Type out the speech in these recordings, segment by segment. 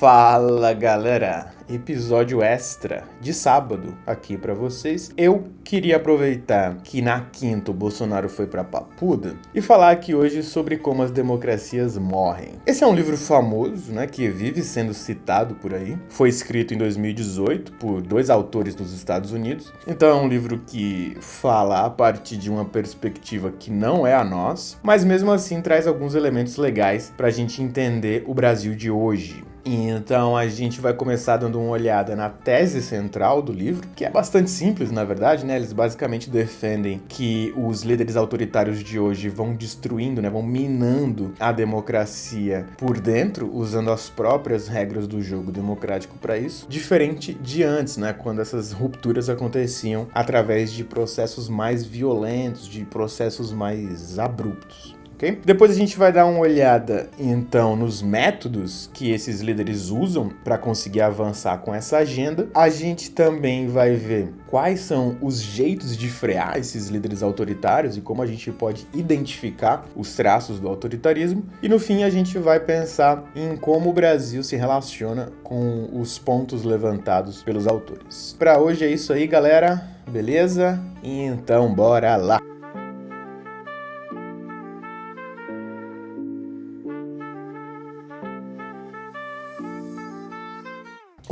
Fala galera, episódio extra de sábado aqui pra vocês. Eu queria aproveitar que na quinta o Bolsonaro foi pra Papuda e falar aqui hoje sobre como as democracias morrem. Esse é um livro famoso, né, que vive sendo citado por aí. Foi escrito em 2018 por dois autores dos Estados Unidos. Então é um livro que fala a partir de uma perspectiva que não é a nossa, mas mesmo assim traz alguns elementos legais pra gente entender o Brasil de hoje. Então a gente vai começar dando uma olhada na tese central do livro, que é bastante simples, na verdade, né? Eles basicamente defendem que os líderes autoritários de hoje vão destruindo, né? Vão minando a democracia por dentro, usando as próprias regras do jogo democrático para isso, diferente de antes, né? Quando essas rupturas aconteciam através de processos mais violentos, de processos mais abruptos. Okay? Depois a gente vai dar uma olhada, então, nos métodos que esses líderes usam para conseguir avançar com essa agenda. A gente também vai ver quais são os jeitos de frear esses líderes autoritários e como a gente pode identificar os traços do autoritarismo. E no fim a gente vai pensar em como o Brasil se relaciona com os pontos levantados pelos autores. Para hoje é isso aí, galera. Beleza? Então bora lá!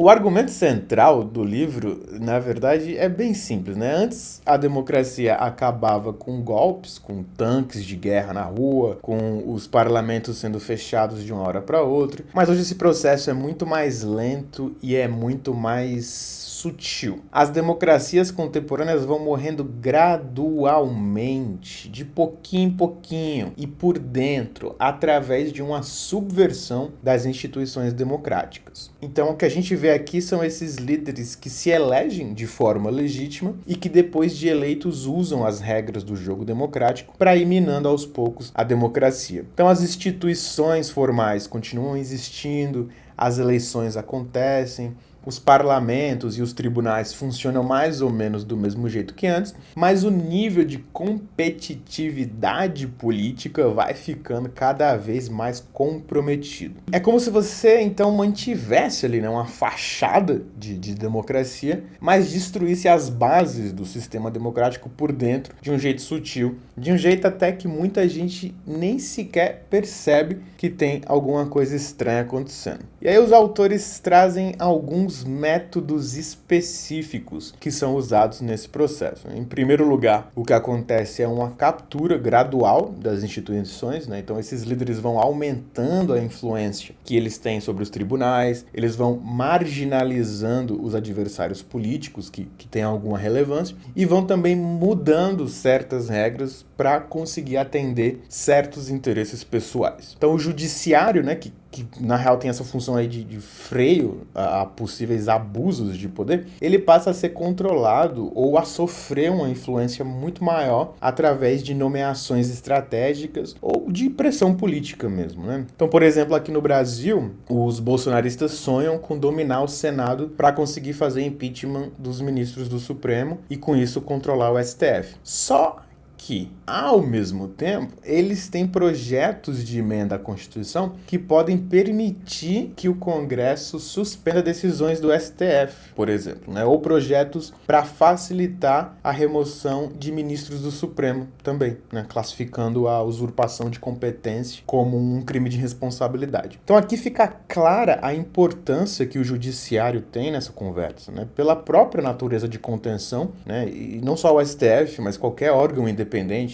O argumento central do livro, na verdade, é bem simples, né? Antes, a democracia acabava com golpes, com tanques de guerra na rua, com os parlamentos sendo fechados de uma hora para outra. Mas hoje esse processo é muito mais lento e é muito mais sutil. As democracias contemporâneas vão morrendo gradualmente, de pouquinho em pouquinho e por dentro, através de uma subversão das instituições democráticas. Então, o que a gente vê aqui são esses líderes que se elegem de forma legítima e que depois de eleitos usam as regras do jogo democrático para ir minando aos poucos a democracia. Então, as instituições formais continuam existindo, as eleições acontecem, os parlamentos e os tribunais funcionam mais ou menos do mesmo jeito que antes, mas o nível de competitividade política vai ficando cada vez mais comprometido. É como se você, então, mantivesse ali, né, uma fachada de democracia, mas destruísse as bases do sistema democrático por dentro de um jeito sutil, de um jeito até que muita gente nem sequer percebe que tem alguma coisa estranha acontecendo. E aí os autores trazem alguns métodos específicos que são usados nesse processo. Em primeiro lugar, o que acontece é uma captura gradual das instituições, né? Então esses líderes vão aumentando a influência que eles têm sobre os tribunais, eles vão marginalizando os adversários políticos que têm alguma relevância e vão também mudando certas regras para conseguir atender certos interesses pessoais. Então o judiciário, né, que na real tem essa função aí de freio a possíveis abusos de poder, ele passa a ser controlado ou a sofrer uma influência muito maior através de nomeações estratégicas ou de pressão política mesmo, né? Então, por exemplo, aqui no Brasil, os bolsonaristas sonham com dominar o Senado para conseguir fazer impeachment dos ministros do Supremo e com isso controlar o STF. Só que, ao mesmo tempo, eles têm projetos de emenda à Constituição que podem permitir que o Congresso suspenda decisões do STF, por exemplo, né? Ou projetos para facilitar a remoção de ministros do Supremo também, né? Classificando a usurpação de competência como um crime de responsabilidade. Então aqui fica clara a importância que o judiciário tem nessa conversa, né? Pela própria natureza de contenção, né? E não só o STF, mas qualquer órgão independente,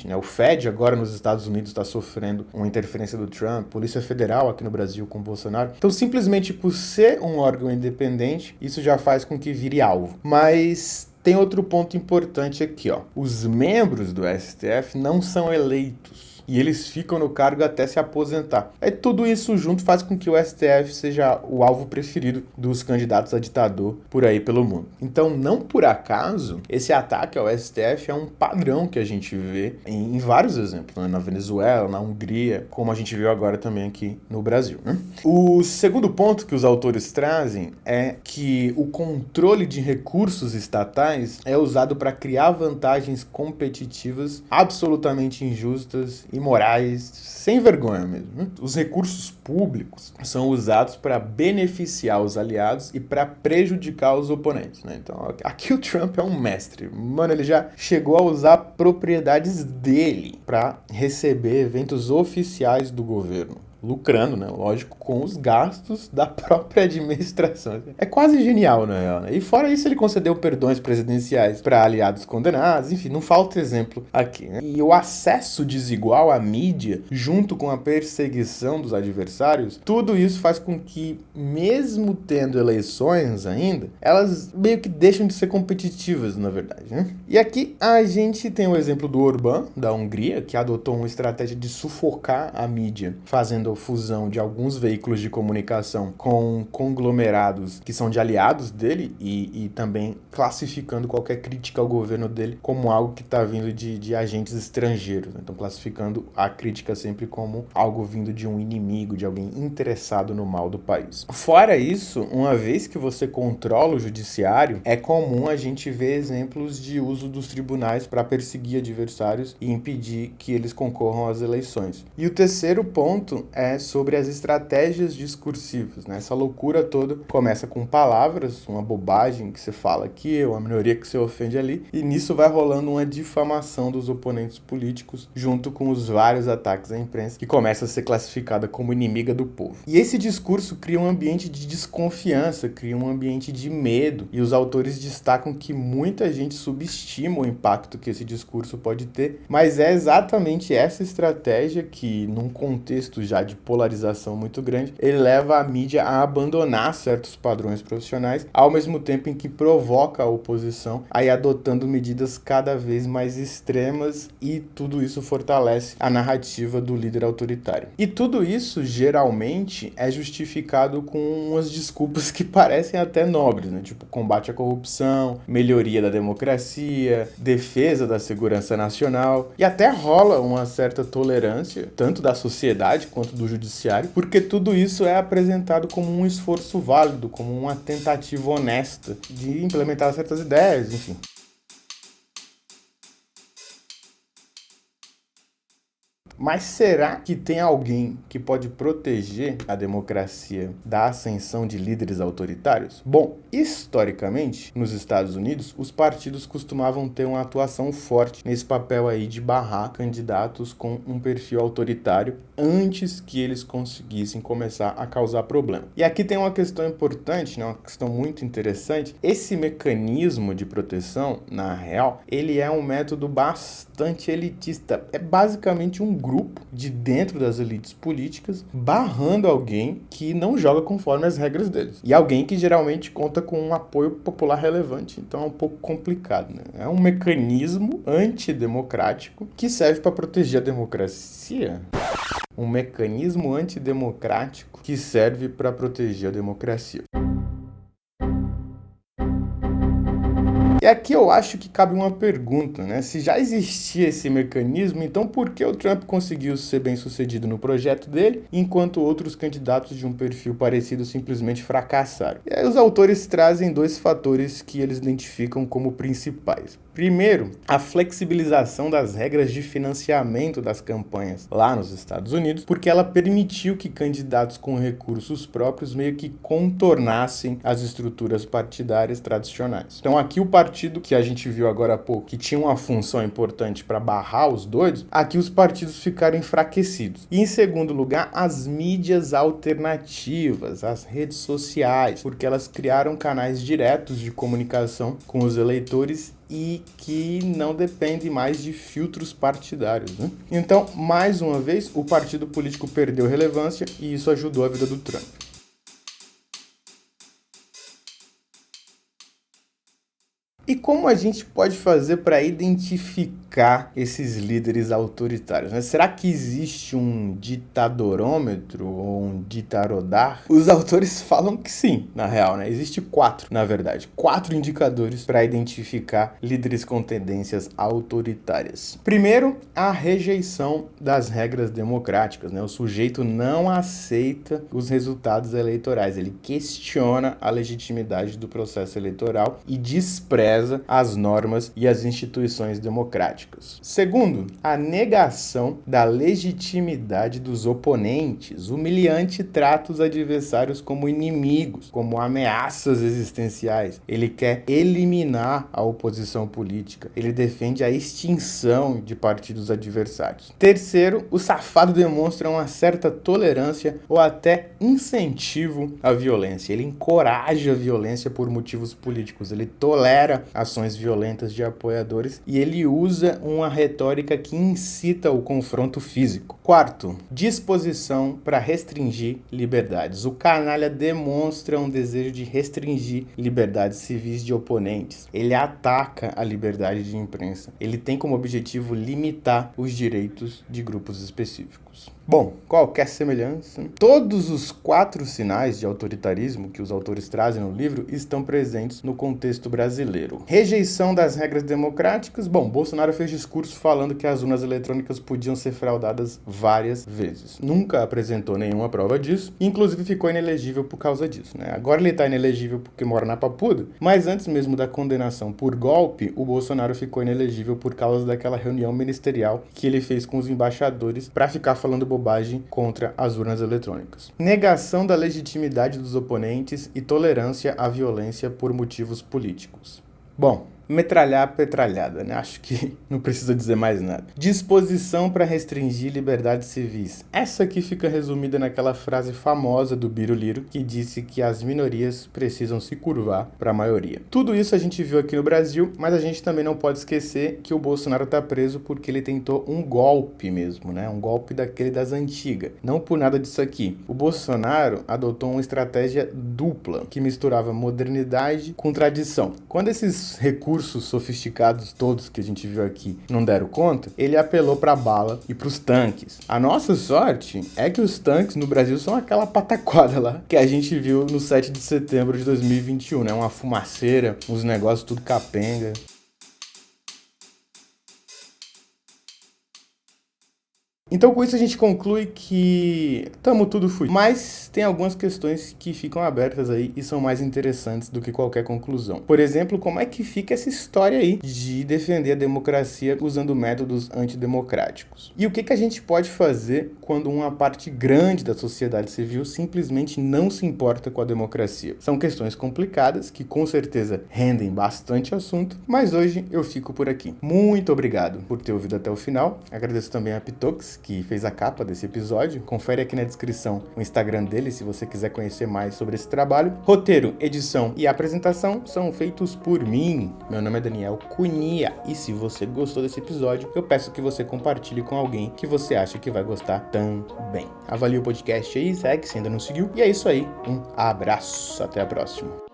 né? O Fed agora nos Estados Unidos está sofrendo uma interferência do Trump, Polícia Federal aqui no Brasil com o Bolsonaro. Então, simplesmente por ser um órgão independente, isso já faz com que vire alvo. Mas tem outro ponto importante aqui, ó. Os membros do STF não são eleitos e eles ficam no cargo até se aposentar. Aí tudo isso junto faz com que o STF seja o alvo preferido dos candidatos a ditador por aí pelo mundo. Então, não por acaso, esse ataque ao STF é um padrão que a gente vê em vários exemplos, né? Na Venezuela, na Hungria, como a gente viu agora também aqui no Brasil, né? O segundo ponto que os autores trazem é que o controle de recursos estatais é usado para criar vantagens competitivas absolutamente injustas imorais, sem vergonha mesmo, né? Os recursos públicos são usados para beneficiar os aliados e para prejudicar os oponentes, né? Então, aqui o Trump é um mestre. Mano, ele já chegou a usar propriedades dele para receber eventos oficiais do governo. Lucrando, né? Lógico, com os gastos da própria administração. É quase genial, na real, né? E fora isso, ele concedeu perdões presidenciais para aliados condenados. Enfim, não falta exemplo aqui, né? E o acesso desigual à mídia, junto com a perseguição dos adversários, tudo isso faz com que, mesmo tendo eleições ainda, elas meio que deixam de ser competitivas, na verdade, né? E aqui a gente tem o exemplo do Orbán, da Hungria, que adotou uma estratégia de sufocar a mídia, fazendo fusão de alguns veículos de comunicação com conglomerados que são de aliados dele e também classificando qualquer crítica ao governo dele como algo que está vindo de agentes estrangeiros, né? Então classificando a crítica sempre como algo vindo de um inimigo, de alguém interessado no mal do país. Fora isso, uma vez que você controla o judiciário, é comum a gente ver exemplos de uso dos tribunais para perseguir adversários e impedir que eles concorram às eleições. E o terceiro ponto é sobre as estratégias discursivas, né? Essa loucura toda começa com palavras, uma bobagem que você fala aqui, uma minoria que você ofende ali, e nisso vai rolando uma difamação dos oponentes políticos, junto com os vários ataques à imprensa, que começa a ser classificada como inimiga do povo. E esse discurso cria um ambiente de desconfiança, cria um ambiente de medo, e os autores destacam que muita gente subestima o impacto que esse discurso pode ter, mas é exatamente essa estratégia que, num contexto já de polarização muito grande, ele leva a mídia a abandonar certos padrões profissionais, ao mesmo tempo em que provoca a oposição, aí adotando medidas cada vez mais extremas, e tudo isso fortalece a narrativa do líder autoritário. E tudo isso, geralmente, é justificado com umas desculpas que parecem até nobres, né? Tipo, combate à corrupção, melhoria da democracia, defesa da segurança nacional, e até rola uma certa tolerância, tanto da sociedade quanto do judiciário, porque tudo isso é apresentado como um esforço válido, como uma tentativa honesta de implementar certas ideias, enfim. Mas será que tem alguém que pode proteger a democracia da ascensão de líderes autoritários? Bom, historicamente, nos Estados Unidos, os partidos costumavam ter uma atuação forte nesse papel aí de barrar candidatos com um perfil autoritário antes que eles conseguissem começar a causar problema. E aqui tem uma questão importante, né, uma questão muito interessante. Esse mecanismo de proteção, na real, ele é um método bastante elitista. É basicamente um grupo de dentro das elites políticas barrando alguém que não joga conforme as regras deles. E alguém que geralmente conta com um apoio popular relevante. Então é um pouco complicado, né? É um mecanismo antidemocrático que serve para proteger a democracia. Um mecanismo antidemocrático que serve para proteger a democracia. E aqui eu acho que cabe uma pergunta, né? Se já existia esse mecanismo, então por que o Trump conseguiu ser bem-sucedido no projeto dele, enquanto outros candidatos de um perfil parecido simplesmente fracassaram? E aí os autores trazem dois fatores que eles identificam como principais. Primeiro, a flexibilização das regras de financiamento das campanhas lá nos Estados Unidos, porque ela permitiu que candidatos com recursos próprios meio que contornassem as estruturas partidárias tradicionais. Então aqui o partido que a gente viu agora há pouco, que tinha uma função importante para barrar os doidos, aqui os partidos ficaram enfraquecidos. E em segundo lugar, as mídias alternativas, as redes sociais, porque elas criaram canais diretos de comunicação com os eleitores e que não depende mais de filtros partidários, né? Então, mais uma vez, o partido político perdeu relevância e isso ajudou a vida do Trump. E como a gente pode fazer para identificar esses líderes autoritários, né? Será que existe um ditadorômetro ou um ditarodar? Os autores falam que sim, na real, né? Existe 4, na verdade. 4 indicadores para identificar líderes com tendências autoritárias. Primeiro, a rejeição das regras democráticas, né? O sujeito não aceita os resultados eleitorais. Ele questiona a legitimidade do processo eleitoral e despreza causa as normas e as instituições democráticas. Segundo, a negação da legitimidade dos oponentes. Humilhante trata os adversários como inimigos, como ameaças existenciais. Ele quer eliminar a oposição política. Ele defende a extinção de partidos adversários. Terceiro, o safado demonstra uma certa tolerância ou até incentivo à violência. Ele encoraja a violência por motivos políticos. Ele tolera ações violentas de apoiadores e ele usa uma retórica que incita o confronto físico. Quarto, disposição para restringir liberdades. O canalha demonstra um desejo de restringir liberdades civis de oponentes. Ele ataca a liberdade de imprensa. Ele tem como objetivo limitar os direitos de grupos específicos. Bom, qualquer semelhança? Todos os 4 sinais de autoritarismo que os autores trazem no livro estão presentes no contexto brasileiro. Rejeição das regras democráticas. Bom, Bolsonaro fez discurso falando que as urnas eletrônicas podiam ser fraudadas várias vezes. Nunca apresentou nenhuma prova disso, inclusive ficou inelegível por causa disso, né? Agora ele está inelegível porque mora na Papuda, mas antes mesmo da condenação por golpe, o Bolsonaro ficou inelegível por causa daquela reunião ministerial que ele fez com os embaixadores para ficar falando bobagem contra as urnas eletrônicas. Negação da legitimidade dos oponentes e tolerância à violência por motivos políticos. Bom, metralhar a petralhada, né? Acho que não precisa dizer mais nada. Disposição para restringir liberdades civis. Essa aqui fica resumida naquela frase famosa do Biruliro, que disse que as minorias precisam se curvar para a maioria. Tudo isso a gente viu aqui no Brasil, mas a gente também não pode esquecer que o Bolsonaro está preso porque ele tentou um golpe mesmo, né? Um golpe daquele das antigas. Não por nada disso aqui. O Bolsonaro adotou uma estratégia dupla, que misturava modernidade com tradição. Quando esses recursos sofisticados todos que a gente viu aqui não deram conta, ele apelou para a bala e para os tanques. A nossa sorte é que os tanques no Brasil são aquela pataquada lá que a gente viu no 7 de setembro de 2021, né? Uma fumaceira, uns negócios tudo capenga. Então, com isso, a gente conclui que estamos tudo fudido. Mas tem algumas questões que ficam abertas aí e são mais interessantes do que qualquer conclusão. Por exemplo, como é que fica essa história aí de defender a democracia usando métodos antidemocráticos? E o que a gente pode fazer quando uma parte grande da sociedade civil simplesmente não se importa com a democracia? São questões complicadas que com certeza rendem bastante assunto, mas hoje eu fico por aqui. Muito obrigado por ter ouvido até o final. Agradeço também a Pitox, que fez a capa desse episódio. Confere aqui na descrição o Instagram dele se você quiser conhecer mais sobre esse trabalho. Roteiro, edição e apresentação são feitos por mim. Meu nome é Daniel Cunha e se você gostou desse episódio, eu peço que você compartilhe com alguém que você acha que vai gostar também. Avalie o podcast aí, segue se ainda não seguiu. E é isso aí. Um abraço. Até a próxima.